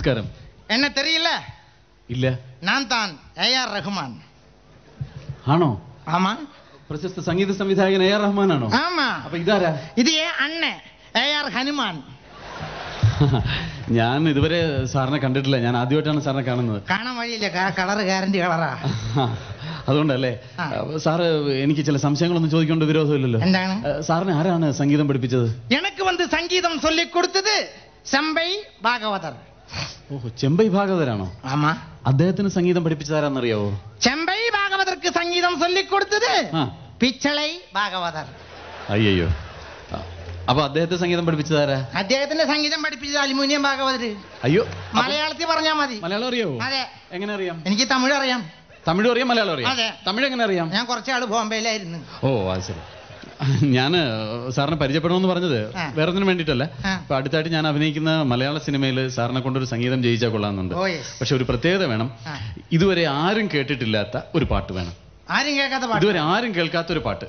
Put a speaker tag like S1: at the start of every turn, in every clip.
S1: നമസ്കാരം.
S2: എന്നെ തെരിയില്ല?
S1: ഇല്ല.
S2: ഞാൻ താൻ A.R. റഹ്മാൻ.
S1: ആണോ?
S2: ആമാ.
S1: പ്രശസ്ത സംഗീത സംവിധായകൻ A.R. റഹ്മാനാണോ?
S2: ആമാ.
S1: അപ്പൊ ഇതാരാ?
S2: ഇത് അണ്ണ A.R. ഹനുമാൻ.
S1: ഞാൻ ഇതുവരെ സാറിനെ കണ്ടിട്ടില്ല. ഞാൻ ആദ്യമായിട്ടാണ് സാറിനെ കാണുന്നത്.
S2: കാണാൻ വഴിയില്ല, കളറ് ഗ്യാരണ്ടി കളറാ.
S1: അതുകൊണ്ടല്ലേ? സാറ് എനിക്ക് ചില സംശയങ്ങളൊന്നും ചോദിക്കേണ്ട വിരോധമില്ലല്ലോ.
S2: എന്താണ്?
S1: സാറിന് ആരാണ് സംഗീതം പഠിപ്പിച്ചത്?
S2: എനിക്ക് വന്ന് സംഗീതം ചൊല്ലിക്കൊടുത്തത് ചെമ്പൈ ഭാഗവതർ.
S1: ഓഹോ, ചെമ്പൈ ഭാഗവതരാണോ?
S2: ആമാ.
S1: അദ്ദേഹത്തിന് സംഗീതം പഠിപ്പിച്ചതാരാന്നറിയാവോ?
S2: ചെമ്പൈ ഭാഗവതർക്ക് സംഗീതം ചൊല്ലിക്കൊടുത്തത് പിച്ചളൈ ഭാഗവതർ.
S1: അയ്യോ, അപ്പൊ അദ്ദേഹത്തെ സംഗീതം പഠിപ്പിച്ചതാരാ?
S2: അദ്ദേഹത്തിന്റെ സംഗീതം പഠിപ്പിച്ചത് അലുമിനിയം ഭാഗവതര്.
S1: അയ്യോ,
S2: മലയാളത്തിൽ പറഞ്ഞാൽ മതി.
S1: മലയാളം അറിയാവോ?
S2: അതെ.
S1: എങ്ങനെ അറിയാം?
S2: എനിക്ക് തമിഴ് അറിയാം.
S1: തമിഴ് അറിയാം, മലയാളം അറിയാം.
S2: അതെ.
S1: തമിഴ് എങ്ങനെ അറിയാം?
S2: ഞാൻ കുറച്ചാള് ബോംബെയിലായിരുന്നു.
S1: ഓ, അത് ശരി. ഞാൻ സാറിനെ പരിചയപ്പെടണമെന്ന് പറഞ്ഞത് വേറെ ഒന്നിനും വേണ്ടിയിട്ടല്ല. ഇപ്പൊ അടുത്തായിട്ട് ഞാൻ അഭിനയിക്കുന്ന മലയാള സിനിമയിൽ സാറിനെ കൊണ്ടൊരു സംഗീതം ചെയ്യിച്ചാൽ കൊള്ളാമെന്നുണ്ട്. പക്ഷെ ഒരു പ്രത്യേകത വേണം. ഇതുവരെ ആരും കേട്ടിട്ടില്ലാത്ത ഒരു പാട്ട് വേണം.
S2: ആരും കേൾക്കാത്ത പാട്ട്?
S1: ഇതുവരെ ആരും കേൾക്കാത്ത ഒരു പാട്ട്.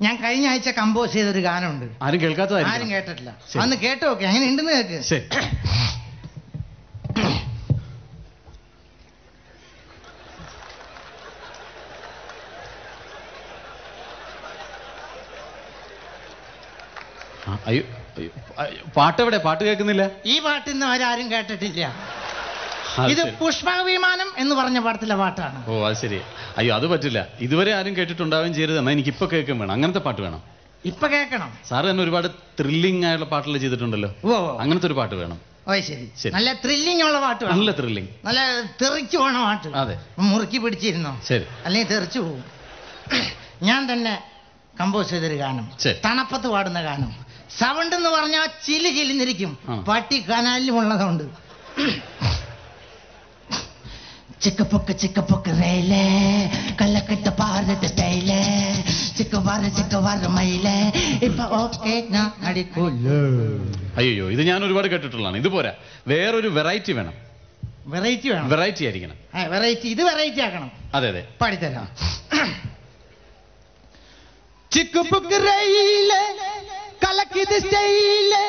S2: ഞാൻ കഴിഞ്ഞ ആഴ്ച കമ്പോസ് ചെയ്തൊരു ഗാനമുണ്ട്.
S1: ആരും കേൾക്കാത്തതായിരിക്കും.
S2: ആരും കേട്ടിട്ടില്ല. അന്ന് കേട്ടു നോക്കെ, അങ്ങനെ ഉണ്ടെന്ന് കേൾക്ക്.
S1: ശരി. അയ്യോ, പാട്ടെവിടെ? പാട്ട് കേൾക്കുന്നില്ല.
S2: ഈ പാട്ട് ഇന്ന് അവരാരും കേട്ടിട്ടില്ല. ഇത് പുഷ്പവിമാനം എന്ന് പറഞ്ഞ പാടത്തിലെ പാട്ടാണ്.
S1: ഓ, അത് ശരി. അയ്യോ, അത് പറ്റില്ല. ഇതുവരെ ആരും കേട്ടിട്ടുണ്ടാവുകയും ചെയ്യരുത്. എന്നാൽ എനിക്ക് ഇപ്പൊ കേൾക്കാൻ വേണം. അങ്ങനത്തെ പാട്ട് വേണം.
S2: ഇപ്പൊ കേൾക്കണം.
S1: സാറ് തന്നെ ഒരുപാട് ത്രില്ലിംഗ് ആയുള്ള പാട്ടുകൾ ചെയ്തിട്ടുണ്ടല്ലോ. അങ്ങനത്തെ ഒരു പാട്ട് വേണം.
S2: ഓ, ശരി. നല്ല ത്രില്ലിംഗ് ഉള്ള പാട്ട്. നല്ല
S1: ത്രില്ലിംഗ്,
S2: നല്ല തെറിച്ചു പോണ പാട്ട്.
S1: അതെ.
S2: മുറുക്കി പിടിച്ചിരുന്നോ?
S1: ശരി.
S2: അല്ലെങ്കിൽ തെറിച്ചു പോകും. ഞാൻ തന്നെ കമ്പോസ് ചെയ്തൊരു ഗാനം, തണുപ്പത്ത് പാടുന്ന ഗാനം. സൗണ്ട് എന്ന് പറഞ്ഞാൽ ചിലിന്നിരിക്കും. പട്ടി കനാലിലുമുള്ളതുകൊണ്ട്. ചിക്കപ്പൊക്ക് റെയിലേ കല്ലക്കെട്ട് പാറത്തെ സ്റ്റൈലേ ചിക്കവാറ് മയിലേ ഇപ്പൊ ഓക്കെ ഞാൻ അടിക്കൂല്ലോ.
S1: അയ്യോ, ഇത് ഞാൻ ഒരുപാട് കേട്ടിട്ടുള്ളതാണ്. ഇത് പോരാ, വേറൊരു വെറൈറ്റി വേണം.
S2: വെറൈറ്റി വേണം.
S1: വെറൈറ്റി ആയിരിക്കണം.
S2: വെറൈറ്റി. ഇത് വെറൈറ്റി ആക്കണം.
S1: അതെ അതെ,
S2: പാടിത്തരാം. ചിക്കുപുക്ക് റെയിലേ കലക്കിത് സ്റ്റൈലേ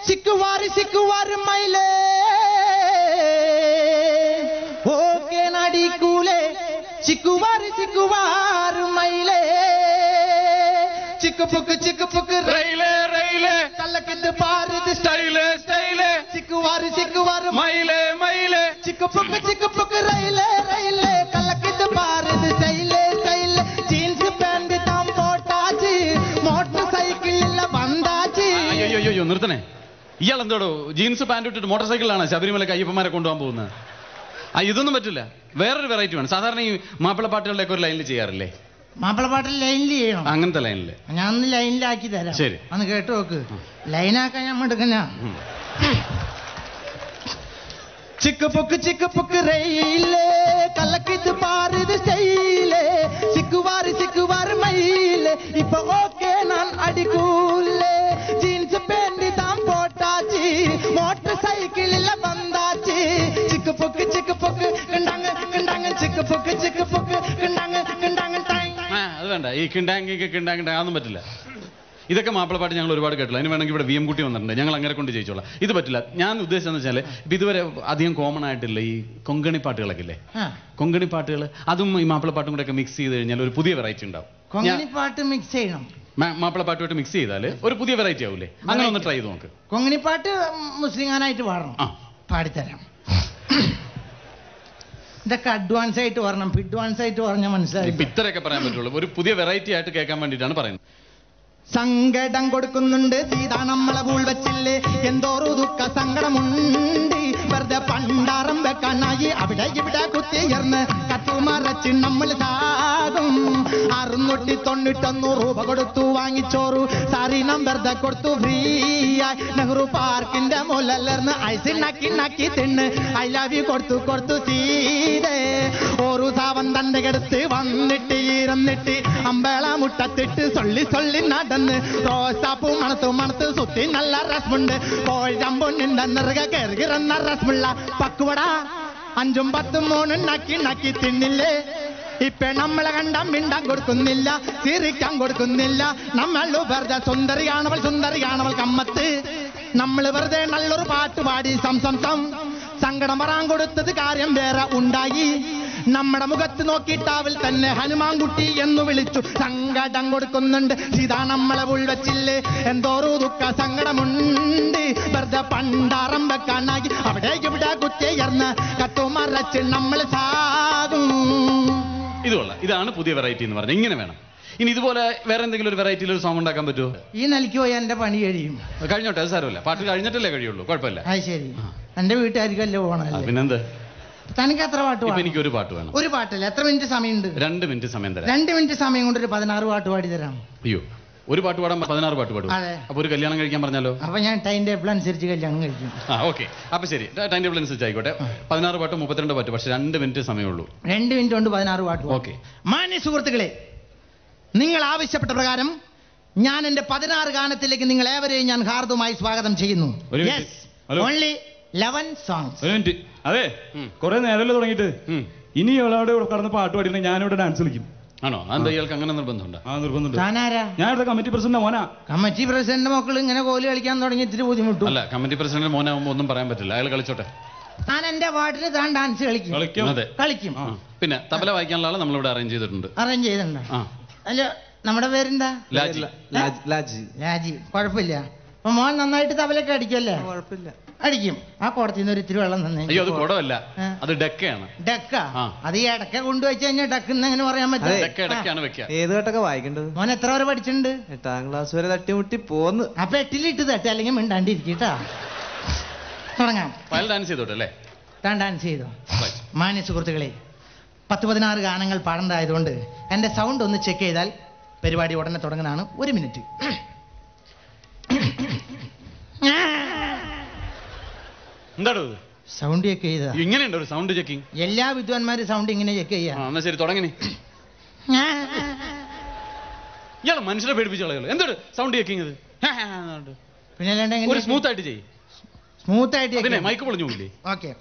S2: ചിക്കുവാറ് മയിലേ ഓക്കെ നടിക്കൂലേ ചിക്കുവാറ് മയിലേ ചിക്കുപുക്ക് റെയിലേ കലക്കിത് പാറിത് സ്റ്റൈലേ ചിക്കുവാറ് മയിലേ ചിക്കുപുക്ക് റെയിലേ കലക്കിത് പാറിത് സ്റ്റൈലേ ജീൻസ് പാന്റ് താൻ പോട്ടാച്ച് മോട്ടോർ സൈക്കിളിലെ വന്താച്ച്.
S1: അയ്യോ, നിർത്തണേ. ഇയാൾ എന്തോടോ ജീൻസ് പാന്റ് ഇട്ടിട്ട് മോട്ടോർ സൈക്കിളിലാണ് ശബരിമലക്ക് അയ്യപ്പന്മാരെ കൊണ്ടുപോകാൻ പോകുന്നത്? ഇതൊന്നും പറ്റില്ല. വേറൊരു വെറൈറ്റി വേണം. സാധാരണ ഈ മാപ്പിളപ്പാട്ടുകളുടെയൊക്കെ ഒരു ലൈനിൽ ചെയ്യാറില്ലേ?
S2: മാപ്പിളപ്പാട്ടിൽ ലൈനിൽ ചെയ്യണം.
S1: അങ്ങനത്തെ ലൈനില്
S2: ഞാൻ ഒന്ന് ലൈനിലാക്കി തരാം.
S1: ശരി,
S2: അന്ന് കേട്ടു നോക്ക്. ലൈനാക്കാൻ ഞാൻ എടുക്കുന്ന ചിക്കുപുക്ക് റെയിലേ കലക്കിത് പാറിത് സ്റ്റൈലേ ചിക്കുവാറ് മയിലേ ഇപ്പൊ ഓക്കെ ഞാൻ അടിക്കൂലേ ജീൻസ് പാന്റ് താൻ പോട്ടാച്ച് മോട്ടോർ സൈക്കിളിലെ വന്താച്ച് ചിക്കുപുക്ക് കിണ്ടാങ് ചിക്കുപുക്ക് കിണ്ടാങ് ടൈം.
S1: അത് വേണ്ട. ഈ കിണ്ടാങ് അതൊന്നും പറ്റില്ല. ഇതൊക്കെ മാപ്പിളപ്പാട്ട് ഞങ്ങൾ ഒരുപാട് കേട്ടില്ല. അതിന് വേണമെങ്കിൽ ഇവിടെ VM കുട്ടി വന്നിട്ടുണ്ട്, ഞങ്ങൾ അങ്ങനെ കൊണ്ട് ജയിച്ചോളാം. ഇത് പറ്റില്ല. ഞാൻ ഉദ്ദേശിച്ചെന്ന് വെച്ചാൽ ഇതുവരെ അധികം കോമൺ ആയിട്ടില്ല ഈ കൊങ്കണി പാട്ടുകളൊക്കെ ഇല്ലേ? കൊങ്കണി പാട്ടുകൾ, അതും ഈ മാപ്പിളപ്പാട്ടും കൂടെ ഒക്കെ മിക്സ് ചെയ്ത് കഴിഞ്ഞാൽ ഒരു പുതിയ വെറൈറ്റി ഉണ്ടാവും.
S2: കൊങ്കണി പാട്ട് മിക്സ് ചെയ്യണം.
S1: മാപ്പിളപ്പാട്ടുമായിട്ട് മിക്സ് ചെയ്താൽ ഒരു പുതിയ വെറൈറ്റി ആവൂലേ? അങ്ങനെ ഒന്ന് ട്രൈ ചെയ്ത് നോക്ക്.
S2: കൊങ്കണി പാട്ട് മുസ്ലിം ഗാനായിട്ട് പാടണം. പാടിത്തരാം. ഇതൊക്കെ അഡ്വാൻസ് ആയിട്ട് പറയണം. അഡ്വാൻസ് ആയിട്ട് പറഞ്ഞാൽ മനസ്സിലായി.
S1: ഇത്രയൊക്കെ പറയാൻ പറ്റുള്ളൂ. ഒരു പുതിയ വെറൈറ്റി ആയിട്ട് കേൾക്കാൻ വേണ്ടിയിട്ടാണ് പറയുന്നത്.
S2: സങ്കടം കൊടുക്കുന്നുണ്ട് സീതാ നമ്മളെ പൂൾ വെച്ചില്ലേ എന്തോരു ദുഃഖ സങ്കടമുണ്ട് വെറുതെ പണ്ടാറം വെക്കാനായി അവിടെ ഇവിടെ കുത്തിയർന്ന് കത്തുമറച്ച് നമ്മൾ സാകും 691 രൂപ കൊടുത്തു വാങ്ങിച്ചോറു സാരീനം വെറുതെ കൊടുത്തു ഫ്രീ ആയി നെഹ്റു പാർക്കിന്റെ മുലർന്ന് ഐസ് നക്കി തിന്ന് ഐ ലവ് യു കൊടുത്തു സീതേ ഒരു സാവൻ തന്റെ കെടുത്ത് വന്നിട്ട് ഇരുന്നിട്ട് അമ്പേള മുട്ടത്തിട്ട് സൊള്ളി നടന്ന് റോസാപ്പൂ മണത്ത് സുത്തി നല്ല രസമുണ്ട് കോഴമ്പൊണ്ണിന്റെ നിറക കയറുന്ന രസമുള്ള പക്കുവട 5ഉം 10ഉം 3ഉം നക്കി തിന്നില്ലേ ഇപ്പൊ നമ്മളെ കണ്ട മിണ്ടാൻ കൊടുക്കുന്നില്ല ചിരിക്കാൻ കൊടുക്കുന്നില്ല നമ്മൾ വെറുതെ സുന്ദരിയാണവൾ കമ്മത്ത് നമ്മൾ വെറുതെ നല്ലൊരു പാട്ട് പാടി സം സങ്കടം വരാൻ കൊടുത്തത് കാര്യം വേറെ ഉണ്ടായി. നമ്മുടെ മുഖത്ത് നോക്കിയിട്ടാവിൽ തന്നെ ഹനുമാൻകുട്ടി എന്ന് വിളിച്ചു. സങ്കടം കൊടുക്കുന്നുണ്ട് സീതാ നമ്മളെ ഉൾവച്ചില്ലേ, എന്തോരു ദുഃഖ സങ്കടമുണ്ട്, വെറുതെ പണ്ടാറം വെക്കാനായി അവിടെ ഇവിടെ കുത്തിയർന്ന് കട്ടുമറച്ച് നമ്മൾ സാകും.
S1: ഇതാണ് പുതിയ വെറൈറ്റി എന്ന് പറഞ്ഞത്. ഇങ്ങനെ വേണം. ഇനി ഇതുപോലെ വേറെ എന്തെങ്കിലും ഒരു വെറൈറ്റിയിൽ ഒരു സോങ് ഉണ്ടാക്കാൻ പറ്റുമോ?
S2: ഈ നിലയ്ക്ക് പോയി എന്റെ പണി കഴിയും.
S1: കഴിഞ്ഞോട്ടെ, അത് സാരമില്ല. പാട്ട് കഴിഞ്ഞിട്ടല്ലേ കഴിയുള്ളൂ, കുഴപ്പമില്ല.
S2: അത് ശരി, എന്റെ വീട്ടുകാർക്കല്ലേ പോകണം.
S1: പിന്നെന്ത്?
S2: തനിക്ക് എത്ര പാട്ട് വേണം?
S1: എനിക്ക് ഒരു പാട്ട് വേണം.
S2: ഒരു പാട്ടല്ലേ? എത്ര മിനിറ്റ് സമയമുണ്ട്?
S1: 2 മിനിറ്റ് സമയം തരാം.
S2: 2 മിനിറ്റ് സമയം കൊണ്ട് ഒരു 16 പാട്ട് പാടി തരാം.
S1: അയ്യോ, ഒരു പാട്ട് പാടാൻ 16 പാട്ട് പാടും?
S2: അതെ.
S1: അപ്പൊ ഒരു കല്യാണം കഴിക്കാൻ പറഞ്ഞാലോ?
S2: അപ്പൊ ഞാൻ ടൈം ടേബിൾ അനുസരിച്ച് കല്യാണം കഴിക്കും.
S1: ഓക്കെ, അപ്പൊ ശരി, ടൈം ടേബിൾ അനുസരിച്ച് ആയിക്കോട്ടെ. 16 പാട്ട് 32 പാട്ട്, പക്ഷെ 2 മിനിറ്റ് സമയമുള്ളൂ.
S2: 2 മിനിറ്റ് കൊണ്ട് 16 പാട്ട്.
S1: ഓക്കെ.
S2: മാന്യ സുഹൃത്തുക്കളെ, നിങ്ങൾ ആവശ്യപ്പെട്ട പ്രകാരം ഞാൻ എന്റെ 16 ഗാനത്തിലേക്ക് നിങ്ങൾ ഏവരെയും ഞാൻ ഹാർദവുമായി സ്വാഗതം ചെയ്യുന്നു. Only 11 songs.
S3: ഒരു മിനിറ്റ്. അതെ, കുറെ നേരമല്ലേ തുടങ്ങിയിട്ട്. ഇനി ഇവളവിടെ കടന്ന് പാട്ട് പാടിയിട്ട് ഞാനിവിടെ ഡാൻസ് കളിക്കും.
S1: ആണോ? എന്താ ഇയാൾക്ക് അങ്ങനെ നിർബന്ധമുണ്ട്?
S3: ആ, നിർബന്ധമുണ്ട്.
S2: താനാരാ?
S3: ഞാൻ ഇവിടെ കമ്മിറ്റി പ്രസിഡന്റ് മോനാ.
S2: കമ്മിറ്റി പ്രസിഡന്റ് മക്കൾ ഇങ്ങനെ കോല് കളിക്കാൻ തുടങ്ങി ഇത്തിരി ബുദ്ധിമുട്ടും.
S1: അല്ല, കമ്മിറ്റി പ്രസിഡന്റ് മോനാവുമ്പോ ഒന്നും പറയാൻ പറ്റില്ല. അയാൾ കളിച്ചോട്ടെ.
S2: താൻ എന്റെ വാർഡിൽ താൻ ഡാൻസ് കളിക്കും.
S1: അതെ, കളിക്കും. പിന്നെ തബല വായിക്കാനുള്ള ആളെ നമ്മളിവിടെ അറേഞ്ച് ചെയ്തിട്ടുണ്ട്.
S2: അറേഞ്ച് ചെയ്തിട്ടുണ്ടോ? അല്ല, നമ്മുടെ പേരെന്താ?
S1: ലാജി.
S2: ലാജി. കുഴപ്പമില്ല. അപ്പൊ മോൻ നന്നായിട്ട് തബലൊക്കെ അടിക്കല്ലേ? കുഴപ്പമില്ല, അടിക്കും. ആ കുടത്തിൽ നിന്ന് ഒരു ഇത്തിരി വെള്ളം തന്നെ.
S1: അയ്യോ, അത് കുടമല്ല, അത് ഡെക്കയാണ്.
S2: ഡെക്ക? അത് ഈ ഇടക്ക കൊണ്ടുവച്ച് കഴിഞ്ഞാൽ ഡെക്കെന്ന് എങ്ങനെ പറയാൻ പറ്റും?
S1: ഡെക്കാണ് വെക്കുക.
S4: ഏത് കേട്ടൊക്കെ വായിക്കേണ്ടത്?
S2: മോൻ എത്ര വരെ പഠിച്ചിട്ടുണ്ട്?
S4: 8ാം ക്ലാസ് വരെ തട്ടിമുട്ടി പോന്ന്.
S2: അപ്പൊ 8ലിട്ട് തട്ട, അല്ലെങ്കിൽ മിണ്ടാണ്ടിരിക്കട്ടാ. തുടങ്ങാം.
S1: ഡാൻസ് ചെയ്തോട്ടെ അല്ലേ?
S2: താൻ ഡാൻസ് ചെയ്തോ. മാന്യ സുഹൃത്തുക്കളെ, 10-16 ഗാനങ്ങൾ പാടേണ്ടതായതുകൊണ്ട് എന്റെ സൗണ്ട് ഒന്ന് ചെക്ക് ചെയ്താൽ പരിപാടി ഉടനെ തുടങ്ങുന്നതാണ്. 1 മിനിറ്റ്.
S1: എന്താണോ
S2: സൗണ്ട് ചെക്ക് ചെയ്ത?
S1: ഇങ്ങനെയുണ്ട് ഒരു സൗണ്ട് ചെക്കിങ്.
S2: എല്ലാ വിദ്വാൻമാരും സൗണ്ട് ഇങ്ങനെ ചെക്ക് ചെയ്യാം.
S1: എന്നാ ശരി, തുടങ്ങി. ഇയാളെ മനുഷ്യരെ പേടിപ്പിച്ച കളയുള്ളൂ. എന്താണ് സൗണ്ട് ചെക്കിങ്?
S2: പിന്നെ
S1: ഒരു സ്മൂത്ത് ആയിട്ട് ചെയ്യും.
S2: സ്മൂത്ത് ആയിട്ട്
S1: മൈക്ക് പൊളിഞ്ഞു പോയില്ലേ?
S2: ഓക്കെ,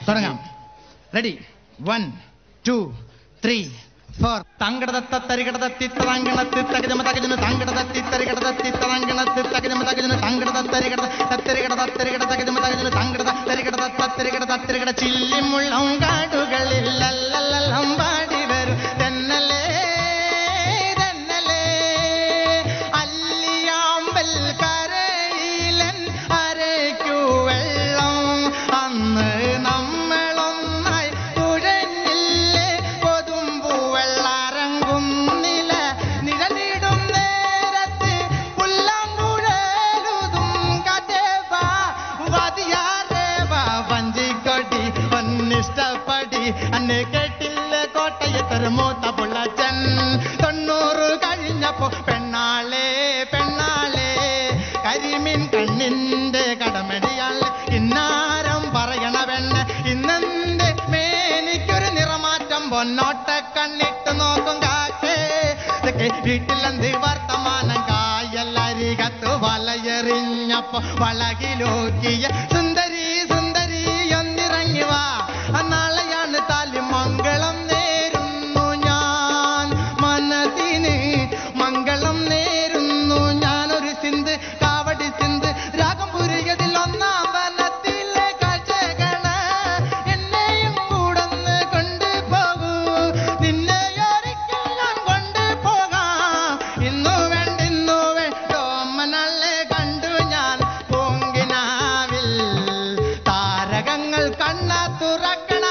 S2: തുടങ്ങാം. റെഡി? 1 2 3 4. തങ്കടതത്തരികടതത്തി തരങ്കണത്തി തകജമ തകജന തങ്കടതത്തി തരികടതത്തി തരങ്കണത്തി തകജമ തകജന തങ്കടതത്തരികട തത്തരികട തത്തരികട തകജമ തകജന തങ്കടത തരികട തത്തരികട തത്തരികട ചില്ലിമുള്ളം കാടുകളിൽ ലല്ലല്ലം പാടി വരും തെന്നലേ തെന്നലേ അല്ലിയാമ്പൽ കരയിലൻ അരയ്ക്കു വെള്ളം അന്ന് നമ്മളൊന്നായി തുഴഞ്ഞില്ലേ കൊതുമ്പു വെള്ളറങ്ങുന്നില്ല നിഴലിടും നേരത്ത് പുല്ലമ്പുഴലുതും കഥേവാ വതിയാറേവാ വഞ്ചിക്കൊടി ഒന്നിഷ്ടപ്പടി അന്ന് കേട്ടില്ല കോട്ടയത്തൊരു മൂത്ത പുള്ളച്ചൻ 90 കഴിഞ്ഞപ്പോ പെണ്ണാളെ പെണ്ണാളെ കരിമീൻ കണ്ണിന്റെ കടമടിയാളെ ഇന്നാരം പറയണ പെണ്ണ് ഇന്നെന്റെ മേനിക്കൊരു നിറമാറ്റം പൊന്നോട്ട കണ്ണിട്ട് നോക്കും കാക്കേ വീട്ടിലെന്ത് വർത്തമാനം കായല്ലരികത്ത് വലയെറിഞ്ഞപ്പോ വളകിലോക്കിയ സുന്ദരി സുന്ദരി ഒന്നിറങ്ങി വാ നാളെയാണ് താലി മംഗളം നേരുന്നു ഞാൻ മനത്തിന് മംഗളം നേരുന്നു ഞാനൊരു സിന്ത് കാവടി സിന്ത് രാഗം പുരികതിൽ 1-ാം വനത്തിലെ കാഴ്ചകണ എന്നെയും കൂടന്ന് കൊണ്ടുപോകൂ നിന്നെയൊരിക്കൽ ഞാൻ കൊണ്ടുപോകാം ഇന്നു വേണ്ടോമനല്ലേ കണ്ടു ഞാൻ പൂങ്കിനാവിൽ താരകങ്ങൾ കണ്ണ തുറക്കണ